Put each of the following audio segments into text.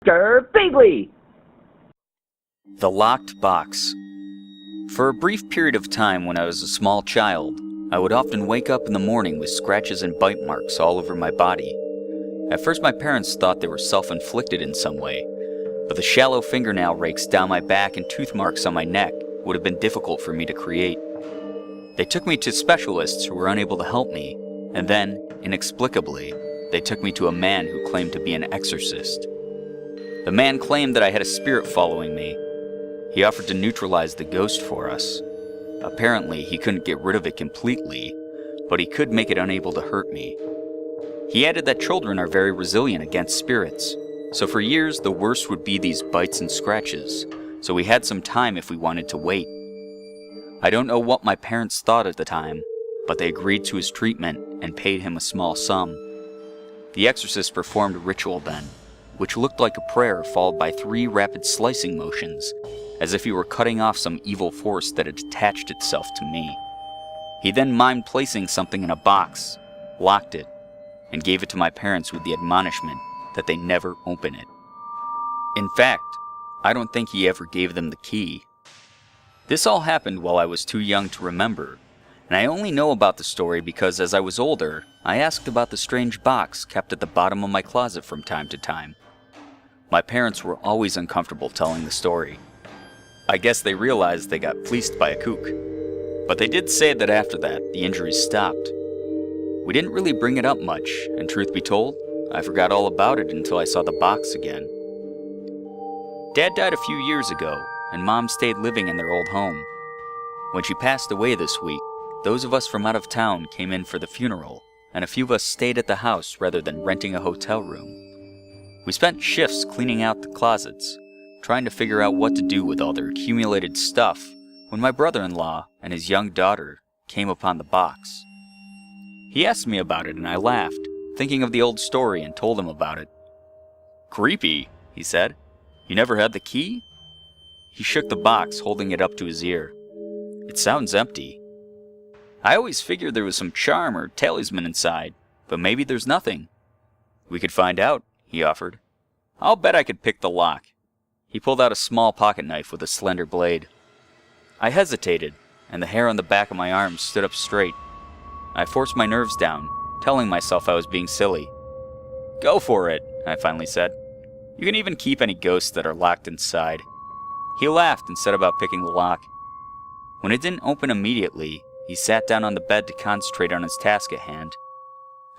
Girbeagly! The Locked Box. For a brief period of time when I was a small child, I would often wake up in the morning with scratches and bite marks all over my body. At first my parents thought they were self-inflicted in some way, but the shallow fingernail rakes down my back and tooth marks on my neck would have been difficult for me to create. They took me to specialists who were unable to help me, and then, inexplicably, they took me to a man who claimed to be an exorcist. The man claimed that I had a spirit following me. He offered to neutralize the ghost for us. Apparently, he couldn't get rid of it completely, but he could make it unable to hurt me. He added that children are very resilient against spirits, so for years the worst would be these bites and scratches, so we had some time if we wanted to wait. I don't know what my parents thought at the time, but they agreed to his treatment and paid him a small sum. The exorcist performed a ritual then, which looked like a prayer followed by 3 rapid slicing motions, as if he were cutting off some evil force that had attached itself to me. He then mimed placing something in a box, locked it, and gave it to my parents with the admonishment that they never open it. In fact, I don't think he ever gave them the key. This all happened while I was too young to remember, and I only know about the story because as I was older, I asked about the strange box kept at the bottom of my closet from time to time. My parents were always uncomfortable telling the story. I guess they realized they got fleeced by a kook. But they did say that after that, the injuries stopped. We didn't really bring it up much, and truth be told, I forgot all about it until I saw the box again. Dad died a few years ago, and Mom stayed living in their old home. When she passed away this week, those of us from out of town came in for the funeral, and a few of us stayed at the house rather than renting a hotel room. We spent shifts cleaning out the closets, trying to figure out what to do with all their accumulated stuff, when my brother-in-law and his young daughter came upon the box. He asked me about it and I laughed, thinking of the old story, and told him about it. "Creepy," he said. "You never had the key?" He shook the box, holding it up to his ear. "It sounds empty." "I always figured there was some charm or talisman inside, but maybe there's nothing." "We could find out," he offered. "I'll bet I could pick the lock." He pulled out a small pocket knife with a slender blade. I hesitated, and the hair on the back of my arms stood up straight. I forced my nerves down, telling myself I was being silly. "Go for it," I finally said. "You can even keep any ghosts that are locked inside." He laughed and set about picking the lock. When it didn't open immediately, he sat down on the bed to concentrate on his task at hand.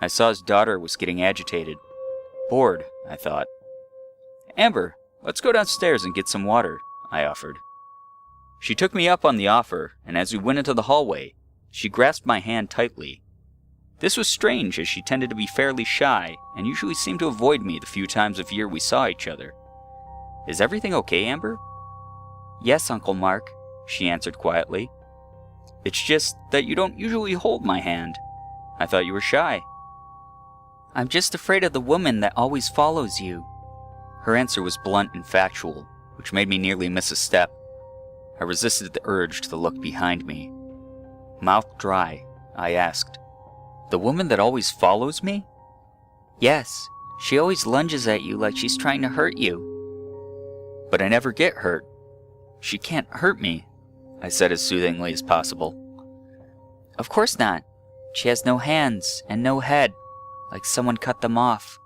I saw his daughter was getting agitated. Bored, I thought. "Amber, let's go downstairs and get some water," I offered. She took me up on the offer, and as we went into the hallway, she grasped my hand tightly. This was strange, as she tended to be fairly shy, and usually seemed to avoid me the few times of year we saw each other. "Is everything okay, Amber?" "Yes, Uncle Mark," she answered quietly. "It's just that you don't usually hold my hand. I thought you were shy." "I'm just afraid of the woman that always follows you." Her answer was blunt and factual, which made me nearly miss a step. I resisted the urge to look behind me. Mouth dry, I asked, "The woman that always follows me?" "Yes, she always lunges at you like she's trying to hurt you." "But I never get hurt." "She can't hurt me," I said as soothingly as possible. "Of course not. She has no hands and no head, like someone cut them off."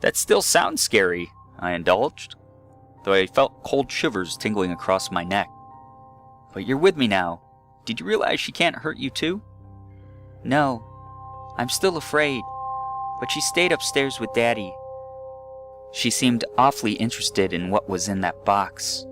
"That still sounds scary," I indulged, though I felt cold shivers tingling across my neck. "But you're with me now. Did you realize she can't hurt you too?" "No. I'm still afraid. But she stayed upstairs with Daddy." She seemed awfully interested in what was in that box.